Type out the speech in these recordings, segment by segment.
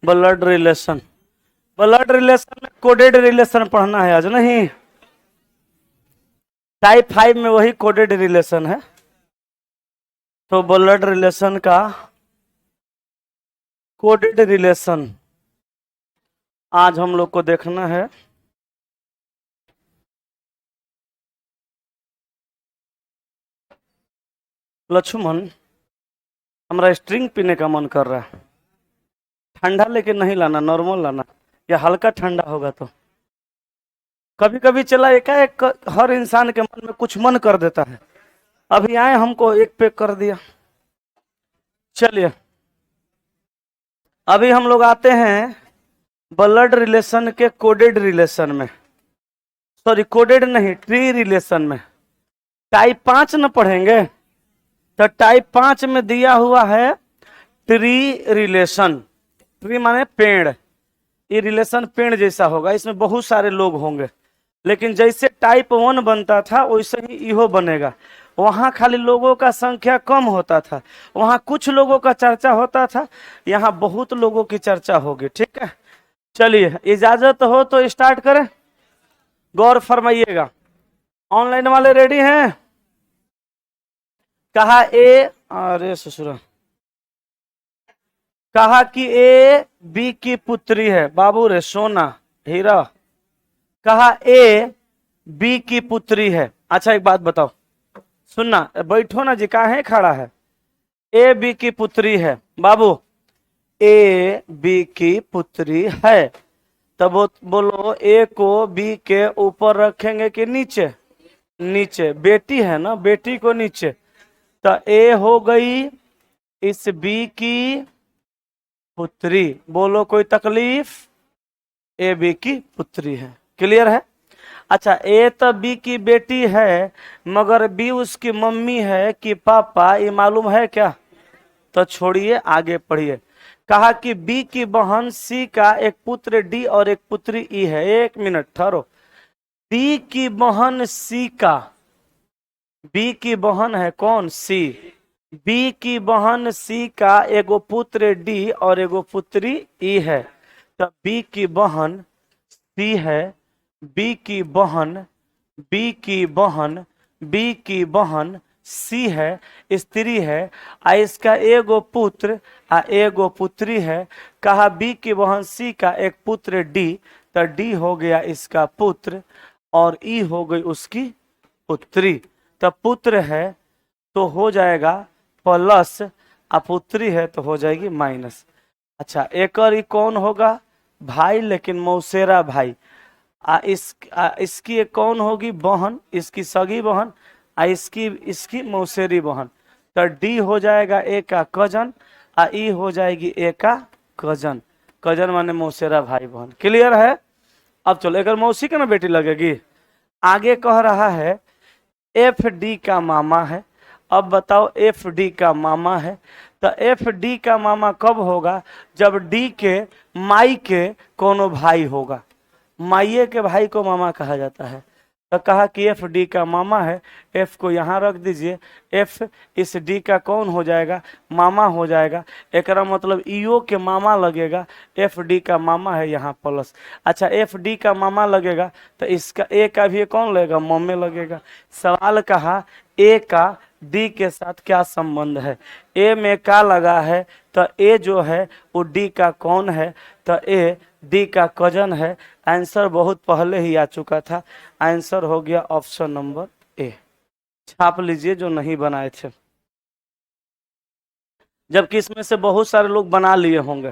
Blood relation. Blood relation में coded relation पढ़ना है आज, नहीं? टाइप 5 में वही कोडेड रिलेशन है। तो ब्लड रिलेशन का कोडेड रिलेशन आज हम लोग को देखना है। लक्ष्मण, हमारा स्ट्रिंग पीने का मन कर रहा है। ठंडा लेके नहीं लाना, नॉर्मल लाना, या हल्का ठंडा होगा तो। कभी कभी चला एकाएक हर इंसान के मन में कुछ मन कर देता है। अभी आए हमको एक पैक कर दिया। चलिए अभी हम लोग आते हैं ब्लड रिलेशन के कोडेड रिलेशन में, सॉरी कोडेड नहीं, ट्री रिलेशन में। टाइप 5 न पढ़ेंगे तो टाइप 5 में दिया हुआ है ट्री रिलेशन। ट्री माने पेड़, ये रिलेशन पेड़ जैसा होगा, इसमें बहुत सारे लोग होंगे, लेकिन जैसे टाइप 1 बनता था वैसे ही इहो बनेगा। वहां खाली लोगों का संख्या कम होता था, वहां कुछ लोगों का चर्चा होता था, यहाँ बहुत लोगों की चर्चा होगी। ठीक है, चलिए इजाजत हो तो स्टार्ट करें। गौर फरमाइएगा। ऑनलाइन वाले रेडी हैं? कहा ए, अरे ससुरा, कहा कि ए बी की पुत्री है। बाबू रे सोना हीरा, कहा ए बी की पुत्री है। अच्छा एक बात बताओ, सुनना, बैठो ना जी, काहे खड़ा है? ए बी की पुत्री है। बाबू ए बी की पुत्री है, तब बोलो ए को बी के ऊपर रखेंगे कि नीचे? नीचे। बेटी है ना, बेटी को नीचे। तो ए हो गई इस बी की पुत्री। बोलो कोई तकलीफ? ए बी की पुत्री है। क्लियर है? अच्छा, ए तो बी की बेटी है, मगर बी उसकी मम्मी है कि पापा, ये मालूम है क्या? तो छोड़िए, आगे पढ़िए। कहा कि बी की बहन सी का एक पुत्र डी और एक पुत्री ई है। एक मिनट ठहरो। बी की बहन सी का, बी की बहन है कौन? सी। बी की बहन सी का एगो पुत्र डी और एगो पुत्री ई है। तो बी की बहन सी है, बी की बहन, बी की बहन, बी की बहन सी है, स्त्री है, आ इसका एगो पुत्र आ एगो पुत्री है। कहा बी की बहन सी का एक पुत्र डी, तो डी हो गया इसका पुत्र और ई हो गई उसकी पुत्री। तो पुत्र है तो हो जाएगा प्लस, आ पुत्री है तो हो जाएगी माइनस। अच्छा, एक और ई कौन होगा? भाई, लेकिन मौसेरा भाई। इसकी एक कौन होगी? बहन, इसकी सगी बहन, इसकी मौसेरी बहन। तो डी हो जाएगा ए का कजन, आ ई हो जाएगी ए का कजन। कजन माने मौसेरा भाई बहन। क्लियर है? अब चलो, एक मौसी का ना बेटी लगेगी। आगे कह रहा है एफ डी का मामा है। अब बताओ, एफ डी का मामा है, तो एफ डी का मामा कब होगा? जब डी के माई के कोनो भाई होगा। माइये के भाई को मामा कहा जाता है। तो कहा कि एफ डी का मामा है, एफ को यहाँ रख दीजिए। एफ इस डी का कौन हो जाएगा? मामा हो जाएगा। एकरा मतलब ईओ के मामा लगेगा, एफ डी का मामा है यहाँ प्लस। अच्छा, एफ डी का मामा लगेगा तो इसका ए का भी कौन लगेगा? मम्मे लगेगा। सवाल कहा ए का डी के साथ क्या संबंध है? ए में का लगा है, तो ए जो है वो डी का कौन है? तो ए डी का कजन है। आंसर बहुत पहले ही आ चुका था। आंसर हो गया ऑप्शन नंबर ए। छाप लीजिए जो नहीं बनाए थे, जबकि इसमें से बहुत सारे लोग बना लिए होंगे,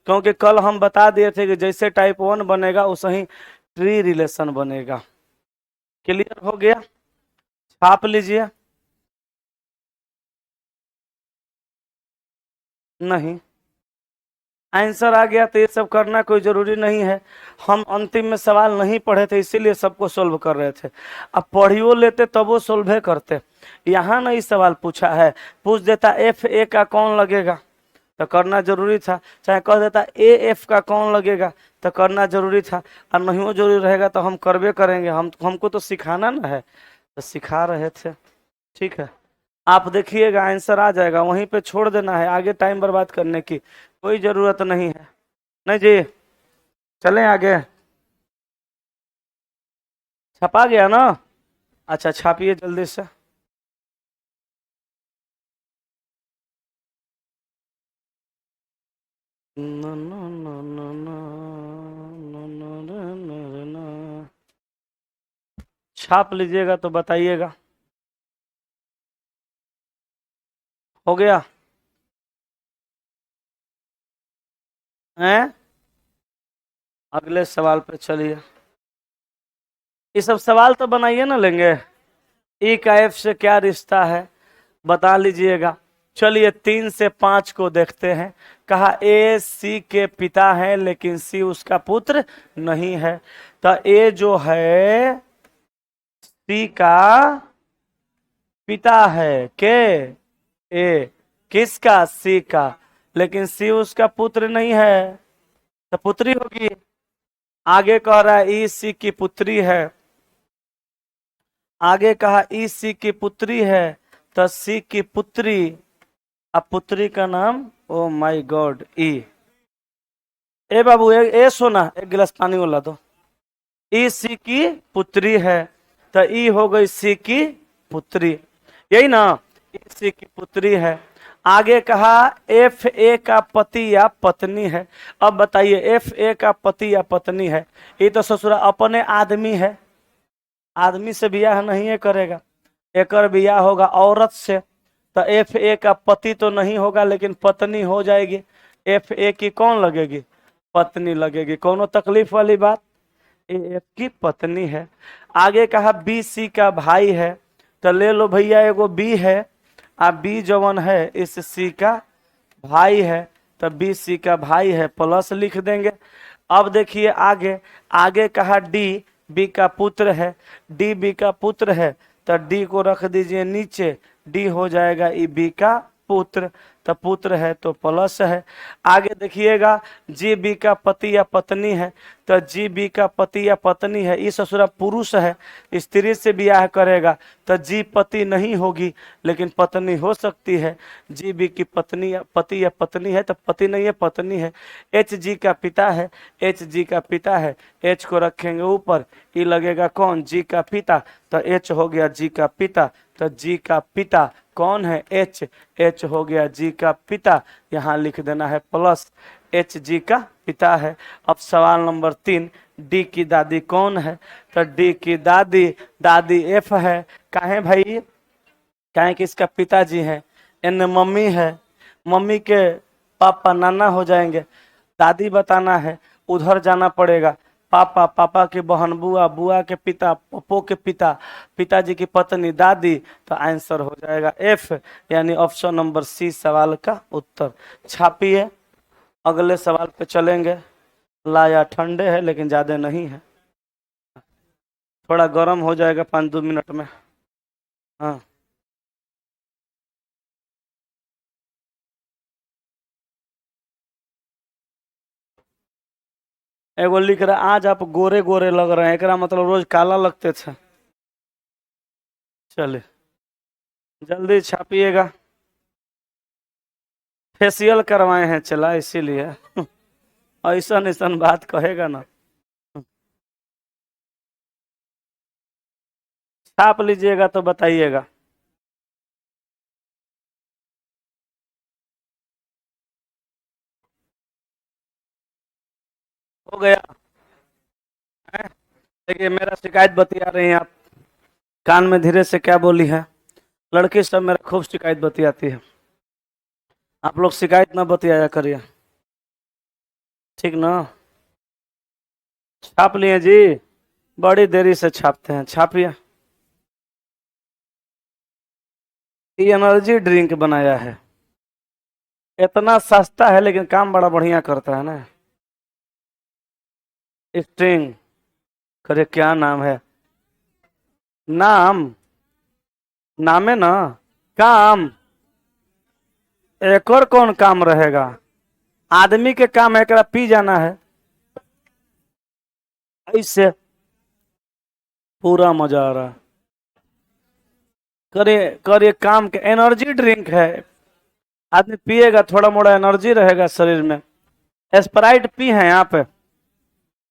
क्योंकि कल हम बता दिए थे कि जैसे टाइप 1 बनेगा उसे ही ट्री रिलेशन बनेगा। क्लियर हो गया? छाप लीजिए। नहीं, आंसर आ गया तो ये सब करना कोई जरूरी नहीं है। हम अंतिम में सवाल नहीं पढ़े थे, इसीलिए सबको सोल्व कर रहे थे। अब पढ़ियो लेते तब वो सोल्व करते। यहाँ नहीं सवाल पूछा है, पूछ देता एफ ए का कौन लगेगा तो करना जरूरी था, चाहे कह देता ए एफ का कौन लगेगा तो करना जरूरी था। और नहीं जरूरी रहेगा तो हम करबे करेंगे। हमको तो सिखाना ना है, तो सिखा रहे थे। ठीक है, आप देखिएगा आंसर आ जाएगा, वहीं पे छोड़ देना है, आगे टाइम बर्बाद करने की कोई जरूरत नहीं है। नहीं जी, चलें आगे। छपा गया ना? अच्छा छापिए जल्दी से। न, न, न, न, न, न, न, न, न, न। छाप लीजिएगा तो बताइएगा। हो गया हैं? अगले सवाल पे चलिए। ये सब सवाल तो बनाइए ना लेंगे। ई का एफ से क्या रिश्ता है बता लीजिएगा। चलिए 3 से 5 को देखते हैं। कहा ए सी के पिता है लेकिन सी उसका पुत्र नहीं है। तो ए जो है सी का पिता है के ए किसका? सी का। लेकिन सी उसका पुत्र नहीं है तो पुत्री होगी। आगे कह रहा है ई सी की पुत्री है। आगे कहा ई सी की पुत्री है तो सी की पुत्री। अब पुत्री का नाम ओ माय गॉड ई। ए बाबू ए सोना एक गिलास पानी वाला दो। ई सी की पुत्री है तो ई हो गई सी की पुत्री, यही ना? ई सी की पुत्री है। आगे कहा एफ ए का पति या पत्नी है। अब बताइए एफ ए का पति या पत्नी है, ये तो ससुरा अपने आदमी है, आदमी से बियाह नहीं है करेगा, एक बियाह होगा औरत से। तो एफ ए का पति तो नहीं होगा लेकिन पत्नी हो जाएगी। एफ ए की कौन लगेगी? पत्नी लगेगी। कोनो तकलीफ वाली बात? ए एफ की पत्नी है। आगे कहा बी सी का भाई है तो ले लो भैया एगो बी है, अब बी जवन है इस सी का भाई है तो बी सी का भाई है प्लस लिख देंगे। अब देखिए आगे, आगे कहा डी बी का पुत्र है, डी बी का पुत्र है तो डी को रख दीजिए नीचे, डी हो जाएगा ई बी का पुत्र, तो पुत्र है तो प्लस है। आगे देखिएगा जी बी का पति या पत्नी है तो जी बी का पति या पत्नी है, ये ससुरा पुरुष है, स्त्री से ब्याह करेगा तो जी पति नहीं होगी लेकिन पत्नी हो सकती है। जी बी की पत्नी या पति या पत्नी है तो पति नहीं है पत्नी है। एच जी का पिता है, एच जी का पिता है, एच को रखेंगे ऊपर, ई लगेगा कौन? जी का पिता, तो एच हो गया जी का पिता, तो जी का पिता कौन है? एच, एच हो गया जी का पिता, यहाँ लिख देना है प्लस, एच जी का पिता है। अब सवाल नंबर 3, डी की दादी कौन है? तो डी की दादी, दादी एफ है। काहे भाई? काहे कि इसका पिताजी है, एन मम्मी है, मम्मी के पापा नाना हो जाएंगे, दादी बताना है उधर जाना पड़ेगा। पापा, पापा की बहन बुआ, बुआ के पिता, पप्पो के पिता, पिताजी की पत्नी दादी, तो आंसर हो जाएगा एफ, यानी ऑप्शन नंबर सी सवाल का उत्तर। छापिए, अगले सवाल पे चलेंगे। लाया ठंडे है लेकिन ज्यादा नहीं है, थोड़ा गर्म हो जाएगा 5-2 मिनट में। हाँ एगो लिख रहा आज आप गोरे गोरे लग रहे हैं, एकरा मतलब रोज काला लगते थे। चलिए जल्दी छापिएगा। फेशियल करवाए हैं चला इसीलिए ऐसा ऐसा बात कहेगा ना। छाप लीजिएगा तो बताइएगा। हो गया? हैं? देखिए मेरा शिकायत बतिया रही हैं आप, कान में धीरे से क्या बोली है? लड़की सब मेरा खूब शिकायत बतियाती है, आप लोग शिकायत ना बतियाया करिए, ठीक ना? छाप लिए जी, बड़ी देरी से छापते हैं, छापिए। ये एनर्जी ड्रिंक बनाया है, इतना सस्ता है लेकिन काम बड़ा बढ़िया करता है ना। स्ट्रिंग, करे क्या नाम है? नाम, नाम है ना, काम, एक और कौन काम रहेगा? आदमी के काम है एकरा पी जाना है, ऐसे पूरा मजा आ रहा है। करे करे काम के, एनर्जी ड्रिंक है, आदमी पिएगा थोड़ा मोड़ा एनर्जी रहेगा शरीर में। स्प्राइट पी है यहाँ पे,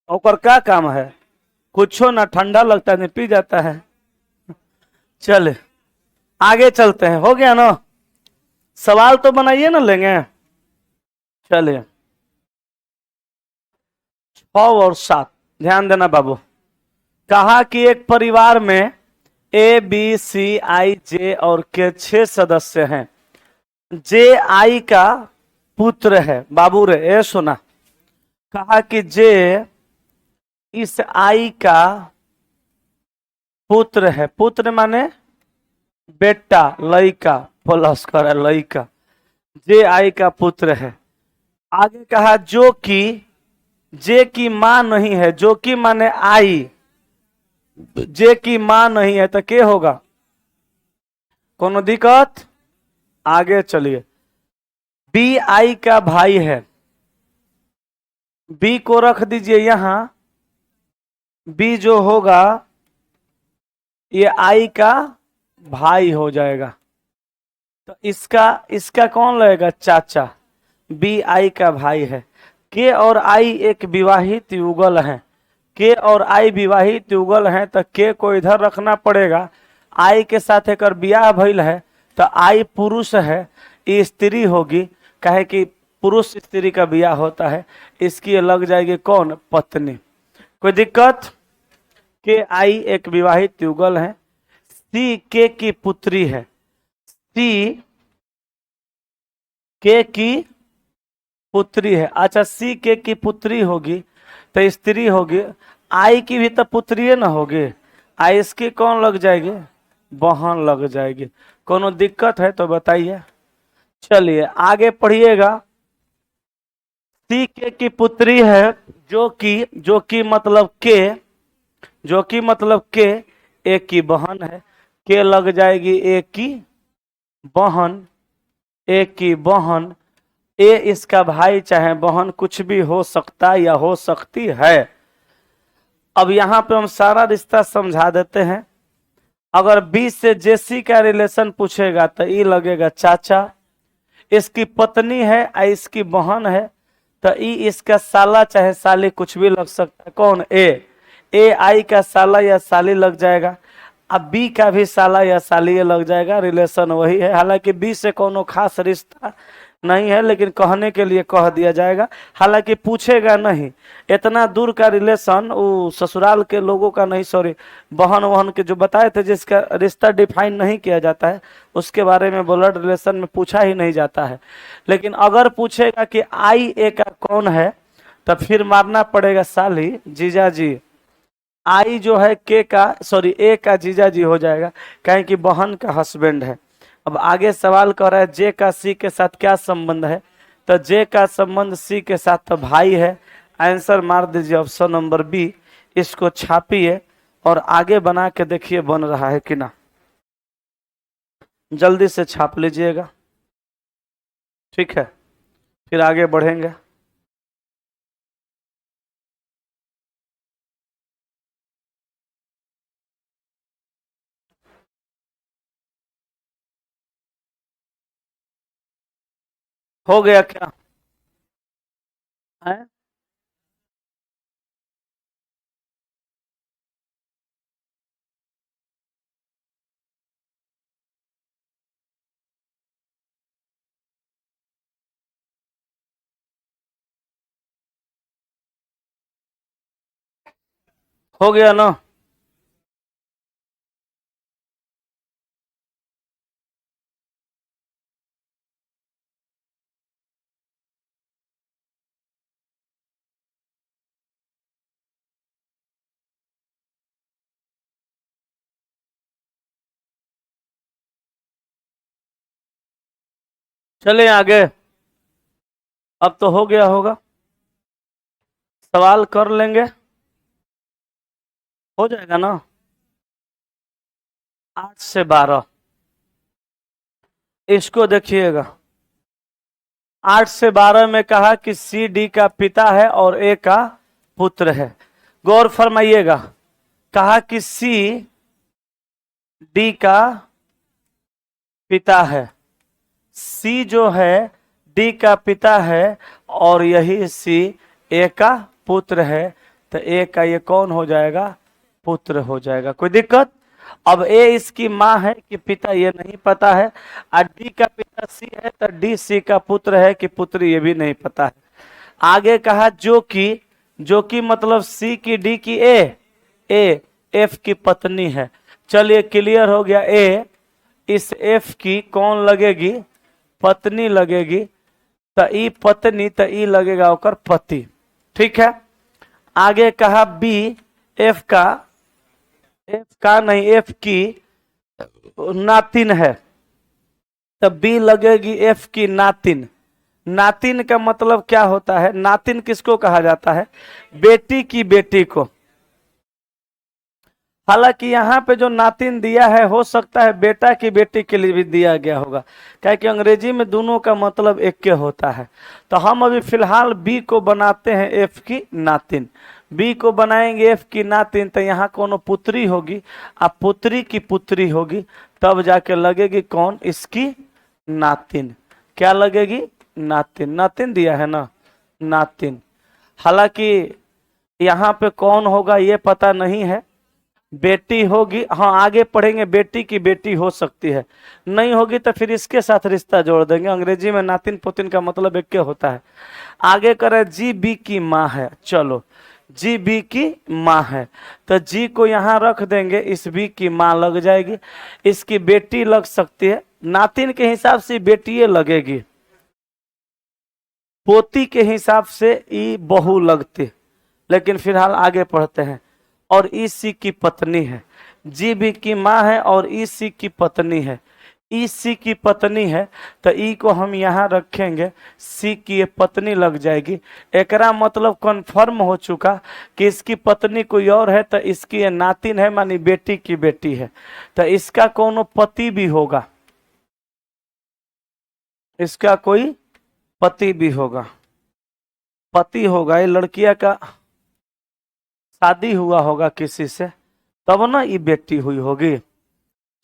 और क्या काम है? कुछो ना, ठंडा लगता है नहीं, पी जाता है। चले आगे चलते हैं, हो गया ना? सवाल तो बनाइए ना, लेंगे। चलिए 6 और 7 ध्यान देना बाबू। कहा कि एक परिवार में ए बी सी आई जे और के 6 सदस्य हैं। जे आई का पुत्र है। बाबू रे ए सुना, कहा कि जे इस आई का पुत्र है। पुत्र माने बेटा, लइका, प्लस कर लइका। जे आई का पुत्र है। आगे कहा जो कि जे की मां नहीं है। जो कि माने आई, जे की मां नहीं है तो के होगा? कोनो दिक्कत? आगे चलिए। बी आई का भाई है। बी को रख दीजिए यहां। बी जो होगा ये आई का भाई हो जाएगा। तो इसका इसका कौन लगेगा? चाचा। बी आई का भाई है। के और आई एक विवाहित युगल है। के और आई विवाहित युगल है तो के को इधर रखना पड़ेगा। आई के साथ एक ब्याह भइल है तो आई पुरुष है, ये स्त्री होगी। कहे कि पुरुष स्त्री का ब्याह होता है, इसकी लग जाएगी कौन? पत्नी। कोई दिक्कत? के आई एक विवाहित युगल है। सी के की पुत्री है। सी के की पुत्री है। अच्छा, सी के की पुत्री होगी तो स्त्री होगी। आई की भी तो पुत्री है ना होगी। आई इसकी कौन लग जाएगी? बहन लग जाएगी। कोनो दिक्कत है तो बताइए। चलिए आगे पढ़िएगा। सी के की पुत्री है, जो कि मतलब के, जो कि मतलब के एक की बहन है। के लग जाएगी एक की बहन। एक की बहन। ए इसका भाई चाहे बहन कुछ भी हो सकता या हो सकती है। अब यहां पे हम सारा रिश्ता समझा देते हैं। अगर बी से जेसी का रिलेशन पूछेगा तो ई लगेगा चाचा। इसकी पत्नी है और इसकी बहन है तो ई इसका साला चाहे साली कुछ भी लग सकता है। कौन? ए आई का साला या साली लग जाएगा। अब बी का भी साला या साली लग जाएगा। रिलेशन वही है। हालांकि बी से कोनो खास रिश्ता नहीं है, लेकिन कहने के लिए कह दिया जाएगा। हालांकि पूछेगा नहीं। इतना दूर का रिलेशन वो ससुराल के लोगों का नहीं, सॉरी बहन वहन के जो बताए थे, जिसका रिश्ता डिफाइन नहीं किया जाता है, उसके बारे में ब्लड रिलेशन में पूछा ही नहीं जाता है। लेकिन अगर पूछेगा कि आई ए का कौन है तो फिर मारना पड़ेगा साली जीजा जी। आई जो है के का, सॉरी ए का जीजा जी हो जाएगा, कहें कि बहन का हस्बैंड है। अब आगे सवाल कर रहा है जे का सी के साथ क्या संबंध है। तो जे का संबंध सी के साथ तो भाई है। आंसर मार दीजिए ऑप्शन नंबर बी। इसको छापिए और आगे बना के देखिए बन रहा है कि ना। जल्दी से छाप लीजिएगा, ठीक है? फिर आगे बढ़ेंगे। हो गया क्या है? हो गया ना? चले आगे। अब तो हो गया होगा। सवाल कर लेंगे, हो जाएगा ना? 8 से 12 इसको देखिएगा। 8 से 12 में कहा कि सी डी का पिता है और ए का पुत्र है। गौर फरमाइएगा। कहा कि सी डी का पिता है। सी जो है डी का पिता है और यही सी ए का पुत्र है, तो ए का ये कौन हो जाएगा, पुत्र हो जाएगा। कोई दिक्कत? अब ए इसकी माँ है कि पिता ये नहीं पता है, और डी का पिता सी है तो डी सी का पुत्र है कि पुत्री ये भी नहीं पता है। आगे कहा जो कि मतलब सी की डी की ए एफ की पत्नी है। चलिए क्लियर हो गया। ए इस एफ की कौन लगेगी, पत्नी लगेगी, तो ई पत्नी, तो ई लगेगा ओकर पति। ठीक है। आगे कहा बी एफ का नहीं, एफ की नातिन है, तो बी लगेगी एफ की नातिन। नातिन का मतलब क्या होता है, नातिन किसको कहा जाता है, बेटी की बेटी को। हालांकि यहाँ पे जो नातिन दिया है हो सकता है बेटा की बेटी के लिए भी दिया गया होगा, क्या कि अंग्रेजी में दोनों का मतलब एक के होता है। तो हम अभी फिलहाल बी को बनाते हैं एफ की नातिन, बी को बनाएंगे एफ की नातिन, तो यहाँ कोनो पुत्री होगी, अब पुत्री की पुत्री होगी, तब जाके लगेगी कौन, इसकी नातिन। क्या लगेगी, नातिन। नातिन दिया है ना, नातिन। हालांकि यहाँ पे कौन होगा ये पता नहीं है, बेटी होगी, हाँ आगे पढ़ेंगे, बेटी की बेटी हो सकती है, नहीं होगी तो फिर इसके साथ रिश्ता जोड़ देंगे। अंग्रेजी में नातिन पोतिन का मतलब एक के होता है। आगे करे जी बी की माँ है, चलो जी बी की माँ है, तो जी को यहाँ रख देंगे, इस बी की माँ लग जाएगी, इसकी बेटी लग सकती है, नातिन के हिसाब से बेटी लगेगी, पोती के हिसाब से ई बहू लगती, लेकिन फिलहाल आगे पढ़ते हैं। और ई सी की पत्नी है, जी बी की माँ है और ई सी की पत्नी है, ई सी की पत्नी है, तो ई को हम यहाँ रखेंगे, सी की ये पत्नी लग जाएगी। एकरा मतलब कन्फर्म हो चुका कि इसकी पत्नी कोई और है, तो इसकी ये नातिन है, मानी बेटी की बेटी है, तो इसका कोनो पति भी होगा, इसका कोई पति भी होगा, पति होगा, ये लड़किया का शादी हुआ होगा किसी से, तब ना ये बेटी हुई होगी।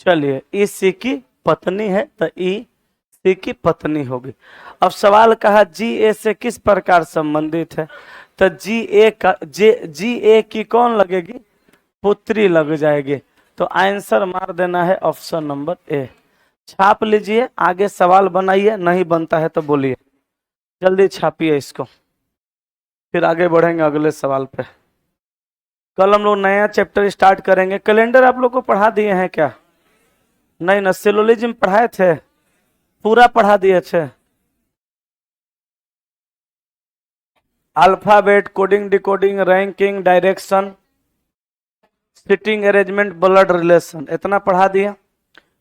चलिए ई सी की पत्नी है, तो ई सी की पत्नी होगी। अब सवाल कहा जी ए से किस प्रकार संबंधित है, तो जी ए की कौन लगेगी, पुत्री लग जाएगी। तो आंसर मार देना है ऑप्शन नंबर ए। छाप लीजिए, आगे सवाल बनाइए, नहीं बनता है तो बोलिए, जल्दी छापिए इसको, फिर आगे बढ़ेंगे अगले सवाल पे। कल हम लोग नया चैप्टर स्टार्ट करेंगे। कैलेंडर आप लोग को पढ़ा दिए हैं क्या, नहीं ना, सिलोजिज्म पढ़ाए थे, पूरा पढ़ा दिए थे, alphabet, coding, decoding, ranking, direction, sitting arrangement, blood relation, इतना पढ़ा दिया।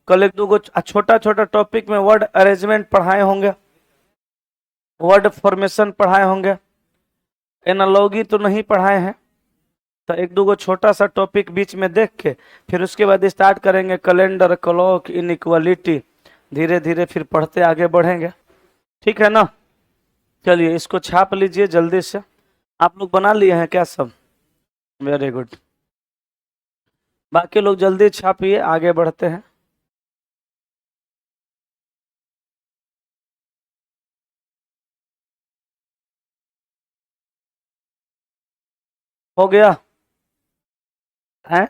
कल एक दो छोटा छोटा टॉपिक में वर्ड अरेंजमेंट पढ़ाए होंगे, वर्ड फॉर्मेशन पढ़ाए होंगे, एनालॉगी तो नहीं पढ़ाए हैं, तो एक दो छोटा सा टॉपिक बीच में देख के फिर उसके बाद स्टार्ट करेंगे कैलेंडर, क्लॉक, इनइक्वालिटी, धीरे धीरे फिर पढ़ते आगे बढ़ेंगे। ठीक है ना। चलिए इसको छाप लीजिए जल्दी से। आप लोग बना लिए हैं क्या सब, वेरी गुड। बाकी लोग जल्दी छापिए, आगे बढ़ते हैं। हो गया है,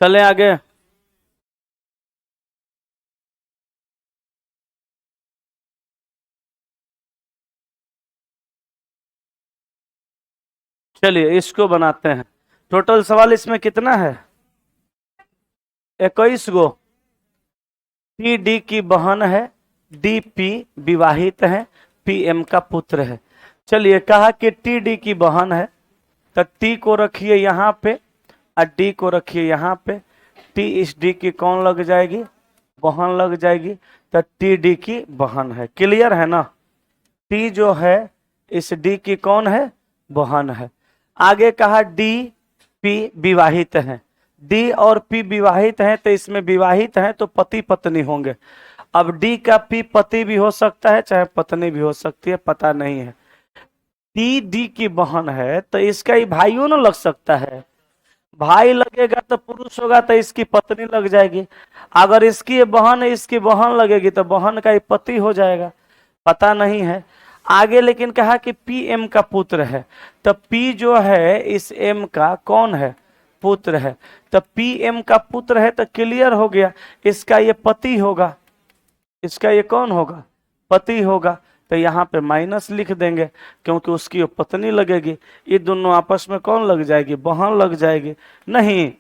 चले आगे। चलिए इसको बनाते हैं। टोटल सवाल इसमें कितना है, 21 गो। टी डी की बहन है, डी पी विवाहित है, पी एम का पुत्र है। चलिए कहा कि टी डी की बहन है, तो टी को रखिए यहाँ पे और डी को रखिए यहाँ पे। टी इस डी की कौन लग जाएगी, बहन लग जाएगी, तो टी डी की बहन है। क्लियर है ना। टी जो है इस डी की कौन है, बहन है। आगे कहा डी पी विवाहित है, डी और पी विवाहित हैं, तो इसमें विवाहित हैं तो पति पत्नी होंगे। अब डी का पी पति भी हो सकता है चाहे पत्नी भी हो सकती है, पता नहीं है। टी डी की बहन है तो इसका ही भाइयों न लग सकता है। भाई लगेगा तो पुरुष होगा तो इसकी पत्नी लग जाएगी। अगर इसकी ये बहन है इसकी बहन लगेगी तो बहन का ही पति हो जाएगा, पता नहीं है। आगे लेकिन कहा कि पी एम का पुत्र है, तो पी जो है इस एम का कौन है, पुत्र है। तो पी एम का पुत्र है तो क्लियर हो गया, इसका ये पति होगा, इसका ये कौन होगा, पति होगा। तो यहाँ पे माइनस लिख देंगे क्योंकि उसकी पत्नी लगेगी, ये दोनों आपस में कौन लग जाएगी, बहन लग जाएगी। नहीं,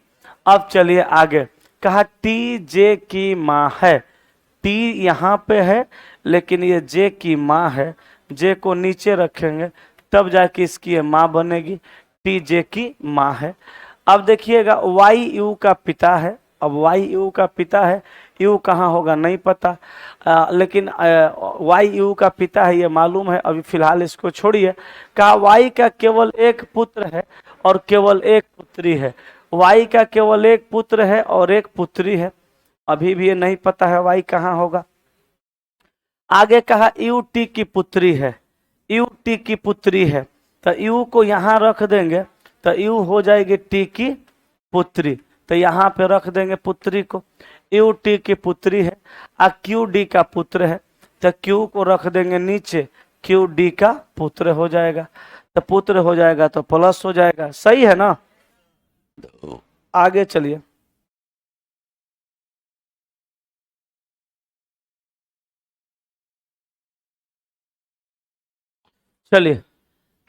अब चलिए आगे। कहा टी जे की माँ है, टी यहाँ पे है लेकिन ये जे की माँ है, जे को नीचे रखेंगे तब जाके इसकी ये माँ बनेगी, टी जे की माँ है। अब देखिएगा वाई यू का पिता है, अब वाई यू का पिता है, यू कहाँ होगा नहीं पता, लेकिन वाई यू का पिता है ये मालूम है, अभी फिलहाल इसको छोड़िए। कहा वाई का केवल एक पुत्र है और केवल एक पुत्री है, वाई का केवल एक पुत्र है और एक पुत्री है, अभी भी ये नहीं पता है वाई कहाँ होगा। आगे कहा यू टी की पुत्री है, यू टी की पुत्री है, तो यू को यहाँ रख देंगे तो यू हो जाएगी टी की पुत्री, तो यहाँ पे रख देंगे पुत्री को, यू टी की पुत्री है। आ क्यू डी का पुत्र है तो क्यू को रख देंगे नीचे, क्यू डी का पुत्र हो जाएगा, तो पुत्र हो जाएगा तो प्लस हो जाएगा, सही है ना। आगे चलिए, चलिए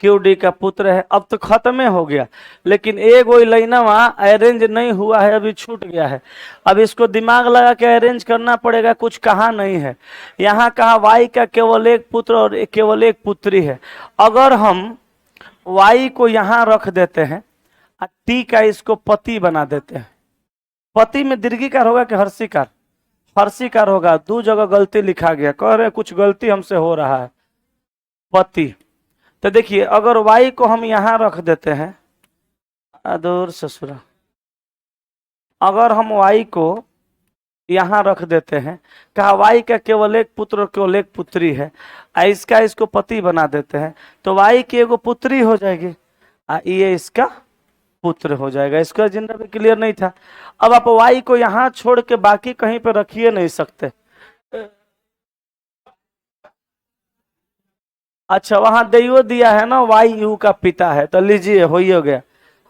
क्यू डी का पुत्र है, अब तो खत्म हो गया, लेकिन एक वही लाइना वहां अरेंज नहीं हुआ है, अभी छूट गया है। अब इसको दिमाग लगा के अरेंज करना पड़ेगा, कुछ कहा नहीं है। यहाँ कहा वाई का केवल एक पुत्र और केवल एक पुत्री है। अगर हम वाई को यहाँ रख देते हैं और टी का इसको पति बना देते हैं, पति में दीर्घिकार होगा कि हर्षिकार, हर्षिकार होगा, दो जगह गलती लिखा गया, कह रहे कुछ गलती हमसे हो रहा है, पति। तो देखिए अगर y को हम यहां रख देते हैं, अदूर ससुरा, अगर हम y को यहां रख देते हैं, कहा y का केवल एक पुत्र और केवल एक पुत्री है, इसका इसको पति बना देते हैं तो y की एगो पुत्री हो जाएगी, ये इसका पुत्र हो जाएगा। इसका जिंदा भी क्लियर नहीं था। अब आप y को यहां छोड़ के बाकी कहीं पे रखिए नहीं सकते। अच्छा वहां दैयो दिया है ना, वाई यू का पिता है, तो लीजिए हो ही हो गया।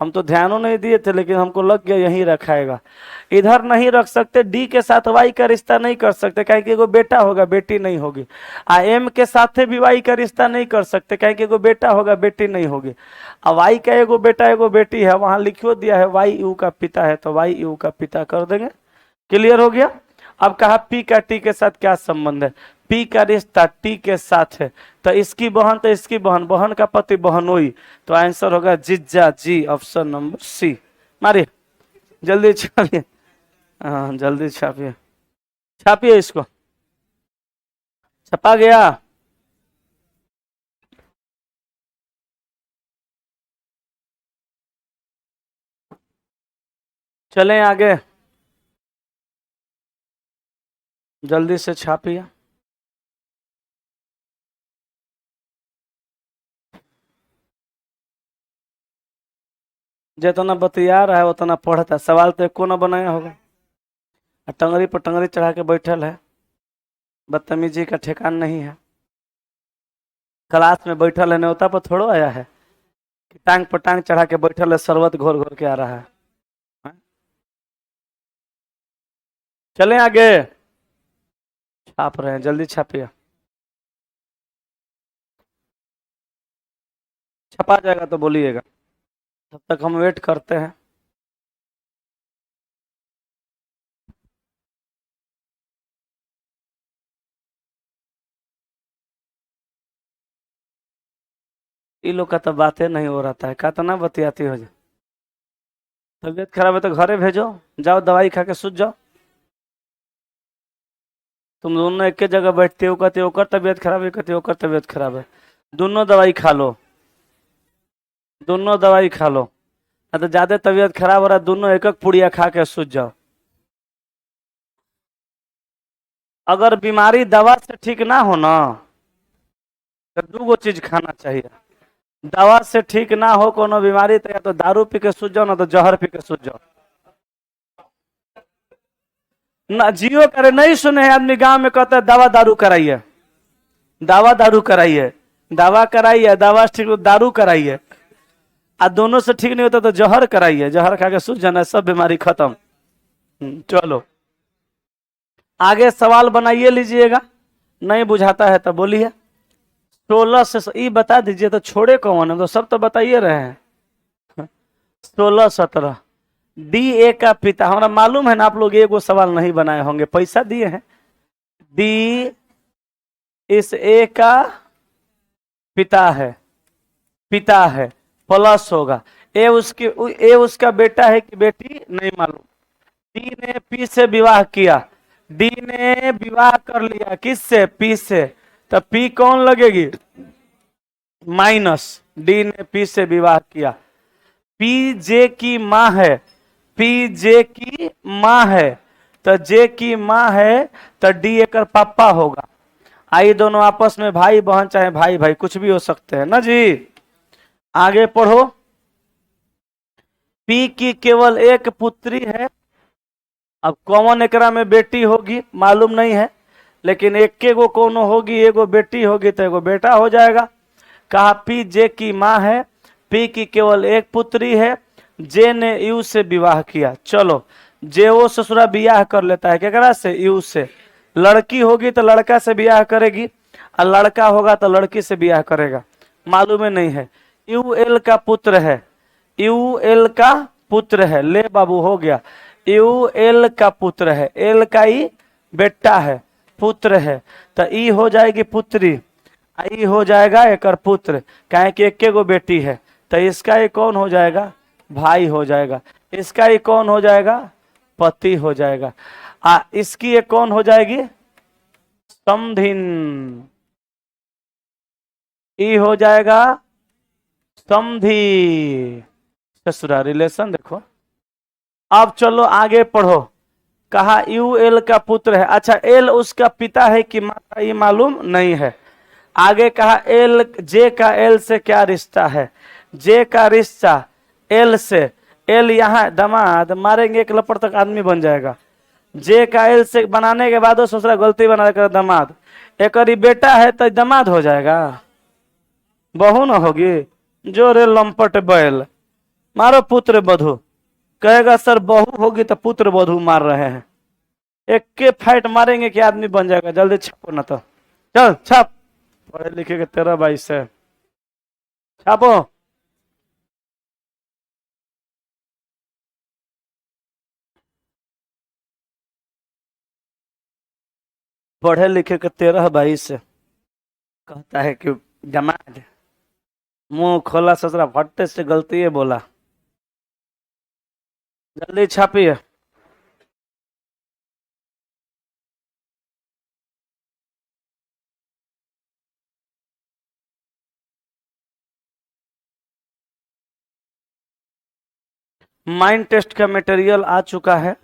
हम तो ध्यानों नहीं दिए थे लेकिन हमको लग गया यहीं रखाएगा, इधर नहीं रख सकते। डी के साथ वाई का रिश्ता नहीं कर सकते कहीं कि एगो बेटा होगा बेटी नहीं होगी। एम के साथ भी वाई का रिश्ता नहीं कर सकते कहीं कि एगो बेटा होगा बेटी नहीं होगी। अब वाई का एगो बेटा एगो बेटी है, वहां लिखियो दिया है वाई यू का पिता है तो वाई यू का पिता कर देंगे, क्लियर हो गया। अब कहा पी का टी के साथ क्या संबंध है, पी का रिश्ता टी के साथ है, तो इसकी बहन तो इसकी बहन, बहन का पति बहनोई, तो आंसर होगा जिज्जा जी, ऑप्शन नंबर सी। मारिए जल्दी छापिए, हाँ जल्दी छापिए, छापिए इसको, छपा गया। चलें आगे, जल्दी से छापिए। जितना बतिया रहा है उतना पढ़ता, सवाल तो एको ना बनाया होगा, टंगरी पर टंगरी चढ़ा के बैठल है, बदतमीजी का ठिकान नहीं है। क्लास में बैठल है, न्योता पर थोड़ो आया है कि टांग पर टांग चढ़ा के बैठल है, शरबत घोर घोर के आ रहा है। चलें आगे, छाप रहे हैं, जल्दी छापिए, छपा जाएगा तो बोलिएगा, तब तक हम वेट करते हैं। ये लोग का तो बातें नहीं हो रहा है, कितना बतियाती हो जाए। तबीयत खराब है तो घरे भेजो, जाओ दवाई खा के सूझ जाओ। तुम दोनों एक जगह बैठते हो, कहते हो कर तबीयत खराब है, कहते हो कर तबीयत खराब है, दोनों दवाई खा लो, दोनों दवाई खा लो, तो ज्यादा तबीयत खराब हो रहा है, दोनों एक एक पुड़िया खा के सूझ जाओ। अगर बीमारी दवा से ठीक ना हो ना तो दूगो चीज खाना चाहिए। दवा से ठीक ना हो कोनो बीमारी तो या तो दारू पी के सूझ जाओ ना तो जहर पी के सूझ जाओ। ना जियो करे नहीं सुने हैं आदमी गांव में कहता है दवा दारू कराइए, दवा दारू कराइए, दवा कराइए, दवा ठीक हो दारू कराइए, आ दोनों से ठीक नहीं होता तो जहर कराइए, जहर खा के सूझ जाना सब बीमारी खत्म। चलो आगे सवाल बनाइए लीजिएगा, नहीं बुझाता है तो बोलिए। 16 से ये बता दीजिए तो छोड़े कौन है, तो सब तो बताइए रहे हैं। 16 17 डी ए का पिता, हमारा मालूम है ना आप लोग एगो सवाल नहीं बनाए होंगे, पैसा दिए हैं। डी इस ए का पिता है, पिता है प्लस होगा ए उसका बेटा है कि बेटी नहीं मालूम। डी ने पी से विवाह किया, डी ने विवाह कर लिया किससे, पी से, तो पी कौन लगेगी माइनस, डी ने पी से विवाह किया। पी जे की माँ है, पी जे की माँ है, तो जे की माँ है तो डी एक पापा होगा। आई दोनों आपस में भाई बहन चाहे भाई भाई कुछ भी हो सकते हैं ना जी। आगे पढ़ो। पी की केवल एक पुत्री है, अब कौन एकरा में बेटी होगी मालूम नहीं है, लेकिन एक गो कोनो होगी, एगो बेटी होगी तो एगो बेटा हो जाएगा। कहा पी जे की माँ है, पी की केवल एक पुत्री है, जे ने यू से विवाह किया। चलो जे वो ससुरा विवाह कर लेता है केकरा से, यू से। लड़की होगी तो लड़का से विवाह करेगी, और लड़का होगा तो लड़की से विवाह करेगा, मालूम है नहीं है। यू एल का पुत्र है, यू एल का पुत्र है, ले बाबू हो गया। यू एल का पुत्र है, एल का ही बेटा है, पुत्र है, तो ई हो जाएगी पुत्री, आई हो जाएगा एक पुत्र, कहे कि एक गो बेटी है, तो इसका ये कौन हो जाएगा, भाई हो जाएगा। इसका ये कौन हो जाएगा, पति हो जाएगा। इसकी ये कौन हो जाएगी, समधिन, ई हो जाएगा समधी, ससुरा रिलेशन। देखो अब चलो आगे पढ़ो। कहा यू एल का पुत्र है, अच्छा एल उसका पिता है कि माता ये मालूम नहीं है। आगे कहा एल जे का एल से क्या रिश्ता है, जे का रिश्ता एल से, एल यहाँ दामाद, मारेंगे एक लपड़ तक आदमी बन जाएगा। जे का एल से बनाने के बाद ससुरा गलती बना कर दामाद, एक बेटा है तो दामाद हो जाएगा, बहू न होगी। जो रे लंपट बैल, मारो पुत्र बधू, कहेगा सर बहू होगी तो पुत्र बधू मार रहे हैं। एक के फाइट मारेंगे कि आदमी बन जाएगा। जल्दी छापो ना तो, चल छाप, पढ़े लिखे के 13-22 से छापो। पढ़े लिखे के 13-22 से कहता है कि जमात मुंह खोला ससुरा फट्टे से गलती है बोला। जल्दी छापिए। माइंड टेस्ट का मटेरियल आ चुका है,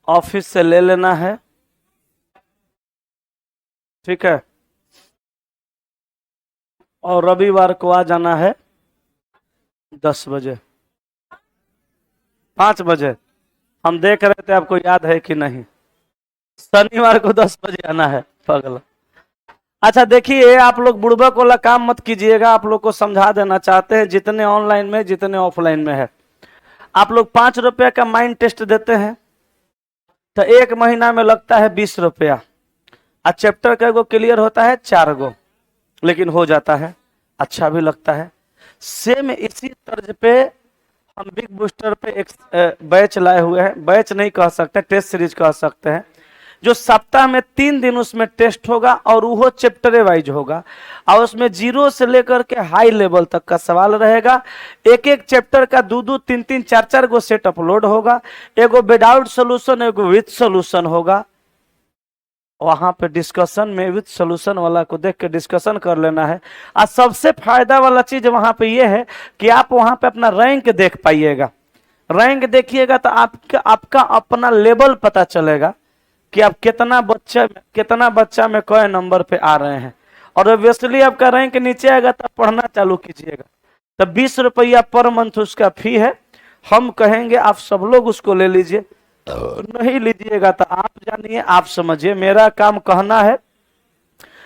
ऑफिस से ले लेना है, ठीक है। और रविवार को आ जाना है 10 बजे, 5 बजे। हम देख रहे थे आपको याद है कि नहीं, शनिवार को 10 बजे आना है पगला। अच्छा देखिए, आप लोग बुड़बक वाला काम मत कीजिएगा, आप लोग को समझा देना चाहते हैं, जितने ऑनलाइन में जितने ऑफलाइन में है। आप लोग 5 रुपए का माइंड टेस्ट देते हैं तो 1 महीना में लगता है 20 रुपया, और चैप्टर का गो क्लियर होता है 4 गो, लेकिन हो जाता है, अच्छा भी लगता है। सेम इसी तर्ज पे हम बिग बूस्टर पे एक बैच लाए हुए हैं, बैच नहीं कह सकते, टेस्ट सीरीज कह सकते हैं, जो सप्ताह में 3 दिन उसमें टेस्ट होगा और वो चैप्टर वाइज होगा, और उसमें 0 से लेकर के हाई लेवल तक का सवाल रहेगा। एक एक चैप्टर का 2-2, 3-3, 4-4 गो सेट अपलोड होगा, एगो विदाउट सोल्यूशन, एगो विथ सोल्यूशन होगा। वहां पे डिस्कशन में विथ सोल्यूशन वाला को देख के डिस्कशन कर लेना है। और सबसे फायदा वाला चीज वहां पे ये है कि आप वहां पे अपना रैंक देख पाइएगा। रैंक देखिएगा तो आपका अपना लेवल पता चलेगा। कि आप कितना बच्चा में कई नंबर पे आ रहे हैं, और ऑब्वियसली आपका रैंक नीचे आएगा तब पढ़ना चालू कीजिएगा। तब 20 रुपया पर मंथ उसका फी है। हम कहेंगे आप सब लोग उसको ले लीजिए, नहीं लीजिएगा तो आप जानिए, आप समझिए। मेरा काम कहना है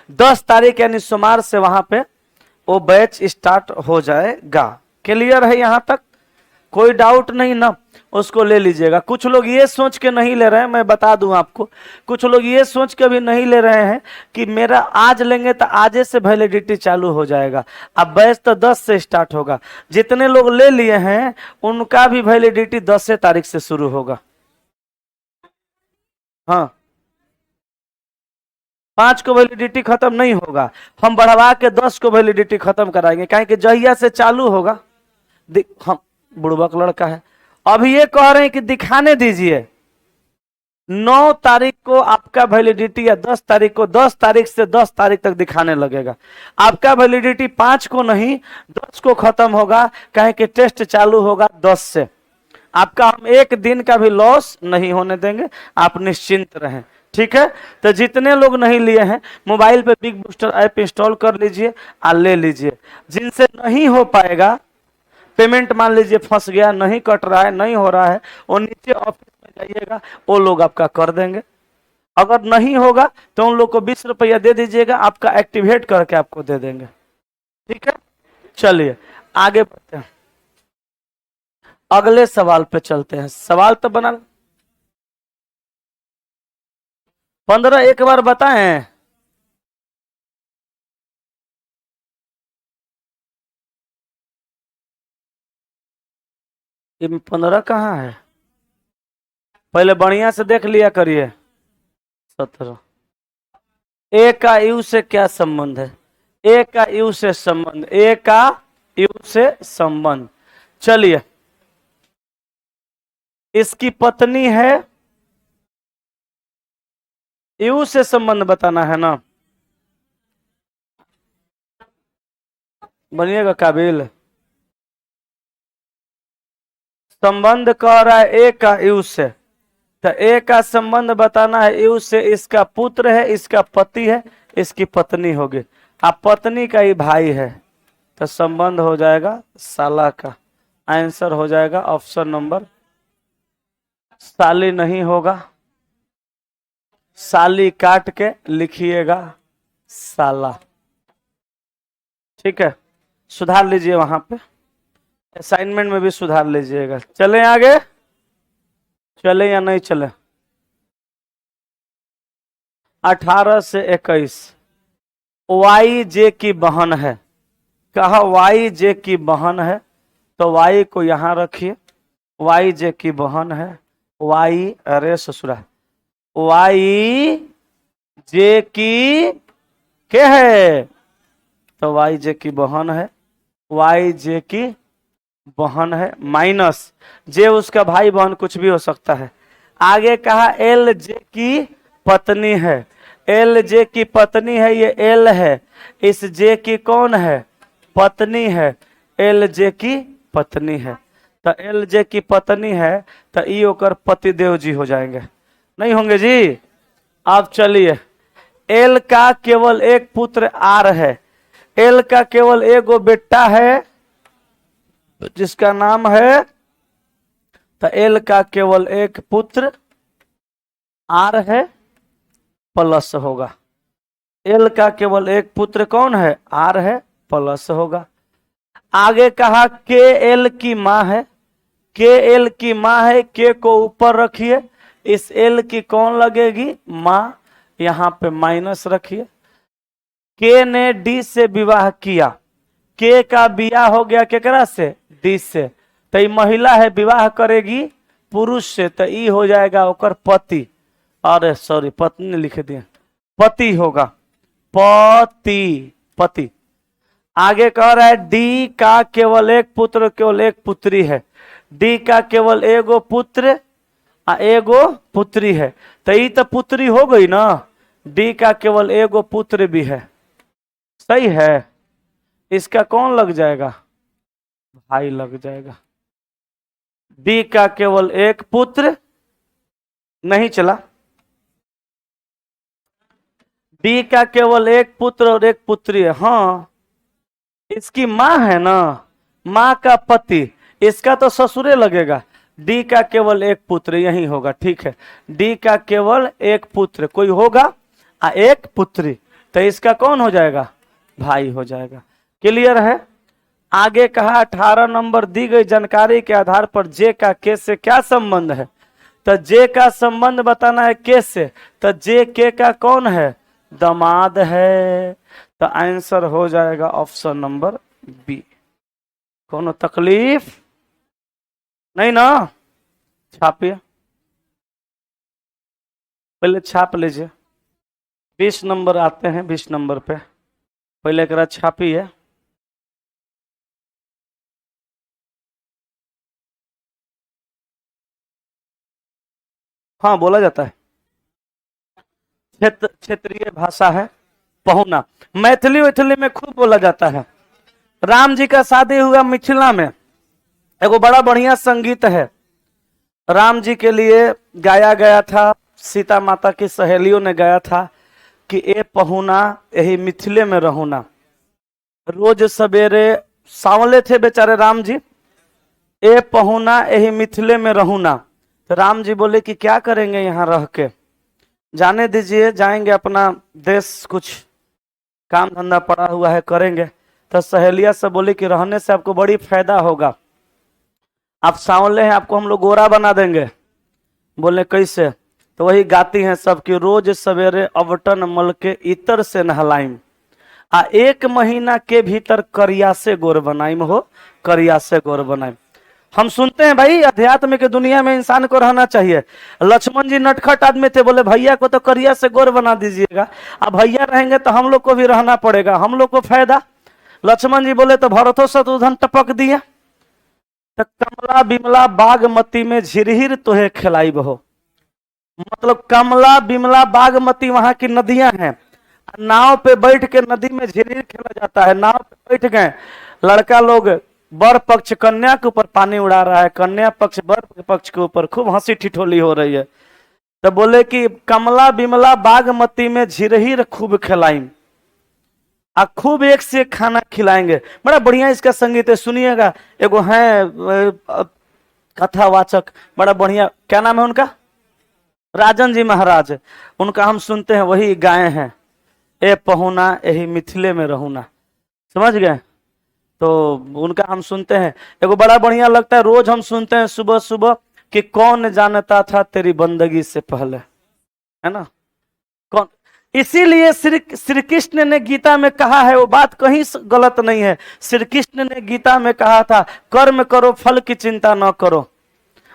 10 तारीख यानी सोमवार से वहां पे वो बैच स्टार्ट हो जाएगा। क्लियर है यहाँ तक? कोई डाउट नहीं ना? उसको ले लीजिएगा। कुछ लोग ये सोच के नहीं ले रहे हैं, मैं बता दूं आपको, कुछ लोग ये सोच के भी नहीं ले रहे हैं कि मेरा आज लेंगे तो आजे से वैलिडिटी चालू हो जाएगा। अब बैच तो 10 से स्टार्ट होगा। जितने लोग ले लिए हैं उनका भी वैलिडिटी 10 तारीख से शुरू होगा। हाँ, 5 को वैलिडिटी खत्म नहीं होगा, हम बढ़वा के 10 को वैलिडिटी खत्म कराएंगे, काहे कि जहिया से चालू होगा। हम बुड़बक लड़का है, अभी ये कह रहे हैं कि दिखाने दीजिए। 9 तारीख को आपका वैलिडिटी या 10 तारीख को, 10 तारीख से 10 तारीख तक दिखाने लगेगा। आपका वैलिडिटी 5 को नहीं 10 को खत्म होगा, काहे कि टेस्ट चालू होगा 10 से। आपका हम एक दिन का भी लॉस नहीं होने देंगे, आप निश्चिंत रहें। ठीक है, तो जितने लोग नहीं लिए हैं मोबाइल पे बिग बूस्टर ऐप इंस्टॉल कर लीजिए और ले लीजिए। जिनसे नहीं हो पाएगा, पेमेंट मान लीजिए फंस गया, नहीं कट रहा है, नहीं हो रहा है, वो नीचे ऑफिस में जाइएगा, वो लोग आपका कर देंगे। अगर नहीं होगा तो उन लोग को 20 रुपया दे दीजिएगा, आपका एक्टिवेट करके आपको दे देंगे। ठीक है, चलिए आगे बढ़ते हैं, अगले सवाल पे चलते हैं। सवाल तो बना 15 एक बार बताएं। ये 15 कहाँ है? पहले बढ़िया से देख लिया करिए। 17। ए का यू से क्या संबंध है? ए का यू से संबंध, ए का यू से संबंध। चलिए, इसकी पत्नी है, यू से संबंध बताना है ना? बनिएगा काबिल। संबंध कह रहा है ए का यू से, तो ए का संबंध बताना है यू से। इसका पुत्र है, इसका पति है, इसकी पत्नी होगी, आप पत्नी का ही भाई है, तो संबंध हो जाएगा साला का। आंसर हो जाएगा ऑप्शन नंबर, साली नहीं होगा, साली काट के लिखिएगा साला। ठीक है, सुधार लीजिए वहां पे, असाइनमेंट में भी सुधार लीजिएगा। चले आगे, चले या नहीं चले? 18 से 21 वाई जे की बहन है। कहा वाई जे की बहन है, तो वाई को यहां रखिए, वाई जे की बहन है। वाई, अरे ससुरा, वाई जे की क्या है? तो वाई जे की बहन है, वाई जे की बहन है, माइनस जे उसका भाई बहन कुछ भी हो सकता है। आगे कहा एल जे की पत्नी है, एल जे की पत्नी है, ये एल है, इस जे की कौन है? पत्नी है, एल जे की पत्नी है। तो एल जे की पत्नी है, तो ई ओकर पतिदेव जी हो जाएंगे, नहीं होंगे जी? अब चलिए, एल का केवल एक पुत्र आर है, एल का केवल एगो बेटा है जिसका नाम है, तो एल का केवल एक पुत्र आर है, प्लस होगा। एल का केवल एक पुत्र कौन है? आर है, प्लस होगा। आगे कहा के एल की माँ है, के एल की माँ है, के को ऊपर रखिए, इस एल की कौन लगेगी? माँ, यहां पे माइनस रखिए। के ने डी से विवाह किया, के का बियाह हो गया केकरा से? डी से, तो ये महिला है, विवाह करेगी पुरुष से, तो ई हो जाएगा ओकर पति। अरे सॉरी, पत्नी लिख दिए, पति होगा, पति, पति। आगे कह रहा है डी का केवल एक पुत्र, केवल एक पुत्री है, डी का केवल एगो पुत्र एगो पुत्री है, तो ये तो पुत्री हो गई ना। डी का केवल एगो पुत्र भी है, सही है। इसका कौन लग जाएगा? भाई लग जाएगा। डी का केवल एक पुत्र, नहीं चला, डी का केवल एक पुत्र और एक पुत्री है। हाँ, इसकी माँ है ना, माँ का पति, इसका तो ससुरे लगेगा। डी का केवल एक पुत्र, यही होगा। ठीक है, डी का केवल एक पुत्र कोई होगा और एक पुत्री, तो इसका कौन हो जाएगा? भाई हो जाएगा। क्लियर है? आगे कहा 18 नंबर दी गई जानकारी के आधार पर जे का के से क्या संबंध है? तो जे का संबंध बताना है के से, तो जे के का कौन है? दामाद है। तो आंसर हो जाएगा ऑप्शन नंबर बी। कोनो तकलीफ नहीं ना? छापिए, पहले छाप लीजिए। 20 नंबर आते हैं, 20 नंबर पे पहले एक छापिए। हाँ, बोला जाता है, क्षेत्रीय भाषा है पहुना। मैथिली वैथिली में खूब बोला जाता है। राम जी का शादी हुआ मिथिला में, एगो बड़ा बढ़िया संगीत है, राम जी के लिए गाया गया था। सीता माता की सहेलियों ने गाया था कि ए पहुना यही मिथिले में रहूना। रोज सवेरे, सांवले थे बेचारे राम जी, ए पहुना यही मिथिले में रहूना। तो राम जी बोले कि क्या करेंगे यहाँ रह के, जाने दीजिए, जाएंगे अपना देश, कुछ काम धंधा पड़ा हुआ है करेंगे। तो सहेलिया से बोली कि रहने से आपको बड़ी फायदा होगा, आप सांवले हैं, आपको हम लोग गोरा बना देंगे। बोले कैसे? तो वही गाती हैं सब कि रोज सवेरे अवटन मल के इतर से नहलाइम, आ 1 महीना के भीतर करिया से गोर बनाइम हो, करिया से गोर बनाइम। हम सुनते हैं भाई अध्यात्म के दुनिया में इंसान को रहना चाहिए। लक्ष्मण जी नटखट आदमी थे, बोले भैया को तो करिया से गोर बना दीजिएगा। अब भैया रहेंगे तो हम लोग को भी रहना पड़ेगा, हम लोग को फायदा। लक्ष्मण जी बोले तो भरतो शत्रुघ्न टपक दिया। तो कमला बिमला बागमती में झिरहिर तोहे खिलाइब हो, मतलब कमला बिमला बागमती वहां की नदियां हैं। नाव पे बैठ के नदी में झिरहिर खेला जाता है। नाव पे बैठ गए लड़का लोग, वर पक्ष कन्या के ऊपर पानी उड़ा रहा है, कन्या पक्ष वर पक्ष के ऊपर खूब हंसी ठिठोली हो रही है। तो बोले कि कमला बिमला बागमती में झिरहिर खूब खिलाइम, आ खूब एक से एक खाना खिलाएंगे। बड़ा बढ़िया इसका संगीत है, सुनिएगा। एगो है कथावाचक, बड़ा बढ़िया, क्या नाम है उनका? राजन जी महाराज, उनका हम सुनते हैं, वही गाए हैं ए पहुना यही मिथिले में रहूना। समझ गए? तो उनका हम सुनते हैं, एगो बड़ा बढ़िया लगता है, रोज हम सुनते हैं सुबह सुबह कि कौन जानता था तेरी बंदगी से पहले, है ना? कौन? इसीलिए श्री कृष्ण ने गीता में कहा है, वो बात कहीं गलत नहीं है। श्री कृष्ण ने गीता में कहा था कर्म करो फल की चिंता न करो।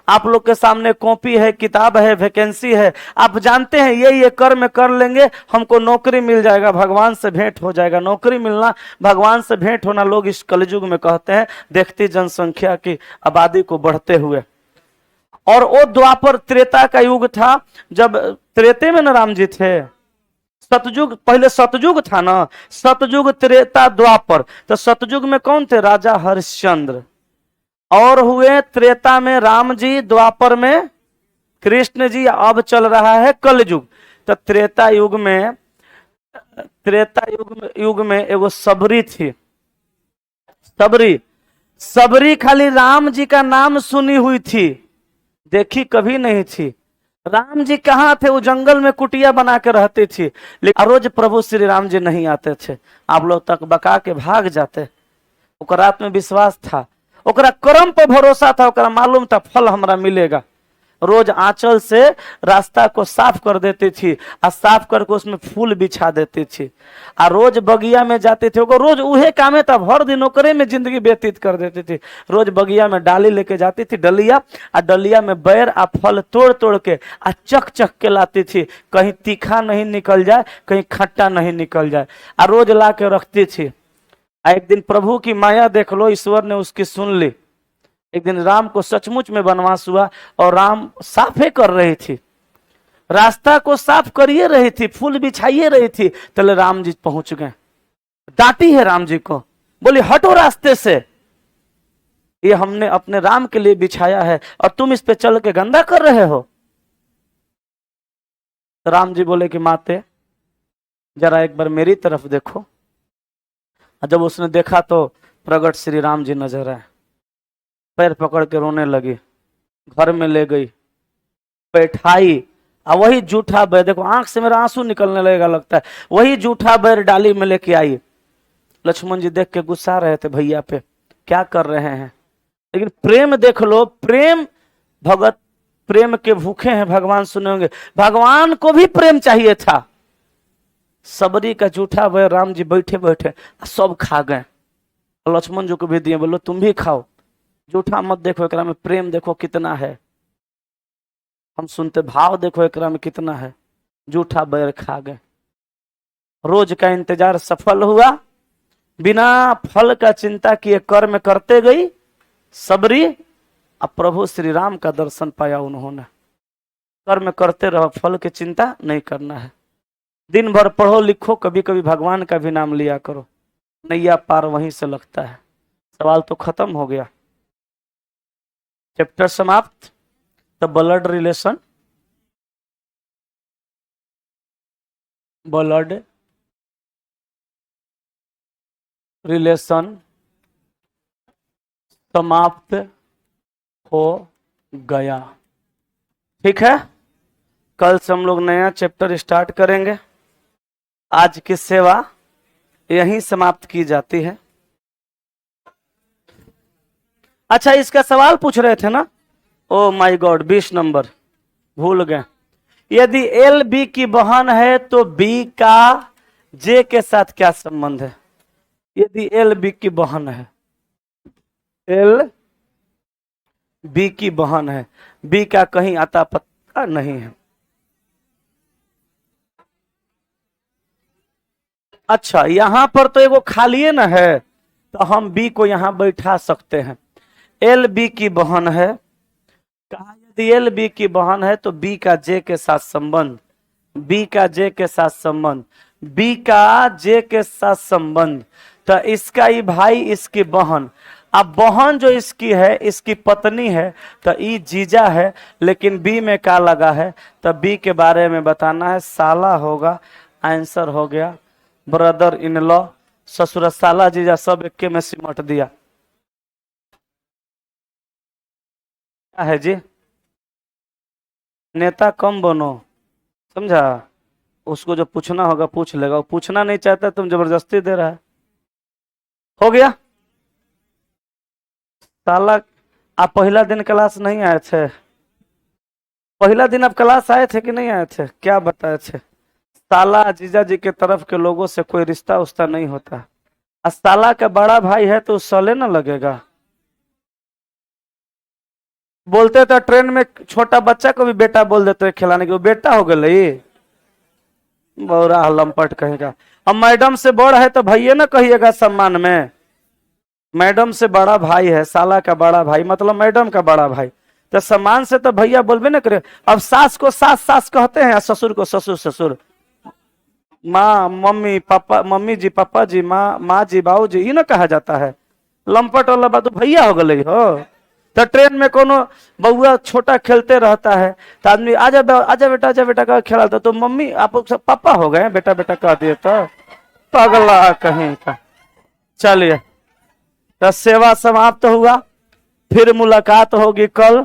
आप लोग के सामने कॉपी है, किताब है, वैकेंसी है, आप जानते हैं ये कर्म कर लेंगे हमको नौकरी मिल जाएगा, भगवान से भेंट हो जाएगा। नौकरी मिलना, भगवान से भेंट होना, लोग इस कलयुग में कहते हैं, देखती जनसंख्या की आबादी को बढ़ते हुए। और वो द्वापर त्रेता का युग था, जब त्रेते में न राम जी थे, सतयुग, पहले सतयुग था ना, सतयुग त्रेता द्वापर। तो सतयुग में कौन थे? राजा हरिश्चंद्र। और हुए त्रेता में राम जी, द्वापर में कृष्ण जी, अब चल रहा है कलयुग। तो त्रेता युग में, युग में एगो सबरी थी। सबरी खाली राम जी का नाम सुनी हुई थी, देखी कभी नहीं थी। राम जी कहाँ थे? वो जंगल में कुटिया बना के रहती थी, लेकिन रोज प्रभु श्री राम जी नहीं आते थे, आप लोग तक बका के भाग जाते। ओकरा आत्म विश्वास था, ओकरा कर्म पर भरोसा था, ओकरा मालूम था फल हमरा मिलेगा। रोज आंचल से रास्ता को साफ कर देती थी, और साफ करके उसमें फूल बिछा देती थी, और रोज बगिया में जाती थी। रोज उहे कामे था, भर दिन ओकरे में जिंदगी व्यतीत कर देती थी। रोज बगिया में डाली लेके जाती थी, डलिया, और डलिया में बैर आ फल तोड़ तोड़ के आ चख चख के लाती थी, कहीं तीखा नहीं निकल जाए, कहीं खट्टा नहीं निकल जाए, और रोज ला के रखती थी। एक दिन प्रभु की माया देख लो, ईश्वर ने उसकी सुन ली। एक दिन राम को सचमुच में वनवास हुआ, और राम साफे कर रही थी, रास्ता को साफ करिए रही थी, फूल बिछाइए रही थी, तले राम जी पहुंच गए। डांटी है राम जी को, बोली हटो रास्ते से, ये हमने अपने राम के लिए बिछाया है और तुम इस पे चल के गंदा कर रहे हो। तो राम जी बोले कि माते जरा एक बार मेरी तरफ देखो। और जब उसने देखा तो प्रगट श्री राम जी नजर आए, पैर पकड़ के रोने लगी, घर में ले गई, बैठाई, और वही जूठा बैर, देखो आंख से मेरा आंसू निकलने लगेगा लगता है, वही जूठा बैर डाली में लेके आई। लक्ष्मण जी देख के गुस्सा रहे थे भैया पे, क्या कर रहे हैं, लेकिन प्रेम देख लो, प्रेम भगत प्रेम के भूखे हैं भगवान सुने होंगे। भगवान को भी प्रेम चाहिए था। सबरी का जूठा बैर राम जी बैठे बैठे सब खा गए, लक्ष्मण जी को भी दिए, बोलो तुम भी खाओ, जूठा मत देखो, एकरा में प्रेम देखो कितना है, हम सुनते भाव देखो एकरा में कितना है। जूठा बैर खा गए। रोज का इंतजार सफल हुआ, बिना फल का चिंता किए कर्म करते गई सबरी, अब प्रभु श्री राम का दर्शन पाया उन्होंने। कर्म करते रहो, फल की चिंता नहीं करना है। दिन भर पढ़ो लिखो, कभी कभी भगवान का भी नाम लिया करो, नैया पार वहीं से लगता है। सवाल तो खत्म हो गया, चैप्टर समाप्त। The blood relation, blood relation समाप्त हो गया। ठीक है, कल से हम लोग नया चैप्टर स्टार्ट करेंगे। आज की सेवा यहीं समाप्त की जाती है। अच्छा, इसका सवाल पूछ रहे थे ना, ओ माय गॉड, 20 नंबर भूल गए। यदि एल बी की बहन है तो बी का जे के साथ क्या संबंध है? यदि एल बी की बहन है, एल बी की बहन है, बी का कहीं आता पता नहीं है। अच्छा, यहां पर तो एगो खाली ना है, तो हम बी को यहां बैठा सकते हैं। एल बी की बहन है, कहा यदि एल बी की बहन है तो बी का जे के साथ संबंध, बी का जे के साथ संबंध, बी का जे के साथ संबंध, तो इसका ये भाई, इसकी बहन। अब बहन जो इसकी है, इसकी पत्नी है, तो ई जीजा है, लेकिन बी में क्या लगा है, तो बी के बारे में बताना है, साला होगा। आंसर हो गया ब्रदर इन लॉ। ससुर साला जीजा सब एक में सिमट दिया। क्या है जी, नेता कम बनो, समझा? उसको जो पूछना होगा पूछ लेगा, वो पूछना नहीं चाहता, तुम जबरदस्ती दे रहा है। हो गया। साला, आप पहला दिन क्लास नहीं आए थे? पहला दिन आप क्लास आए थे कि नहीं आए थे? क्या बताए थे? साला जीजा जी के तरफ के लोगों से कोई रिश्ता उस्ता नहीं होता। साला का बड़ा भाई है तो साले ना लगेगा। बोलते तो ट्रेन में छोटा बच्चा को भी बेटा बोल देते खिलाने के, वो बेटा हो गए, बौरा लंपट कहेगा। अब मैडम से बड़ है तो भैया ना कहिएगा सम्मान में, मैडम से बड़ा भाई है, साला का बड़ा भाई मतलब मैडम का बड़ा भाई, तो सम्मान से तो भैया बोलबे ना करे। अब सास को सास सास कहते हैं, ससुर को ससुर ससुर, माँ मम्मी पापा, मम्मी जी पापा जी, माँ माँ जी बाबू जी, ये ना कहा जाता है। लंपट वाला बात तो भैया हो गई हो। तो ट्रेन में कोनो बउआ छोटा खेलते रहता है तो आदमी आजा आजा बेटा का खेलता, तो मम्मी आप सब पापा हो गए, बेटा बेटा कह दिए तो पगला कहीं का। चलिए, तो सेवा समाप्त हुआ, फिर मुलाकात होगी कल।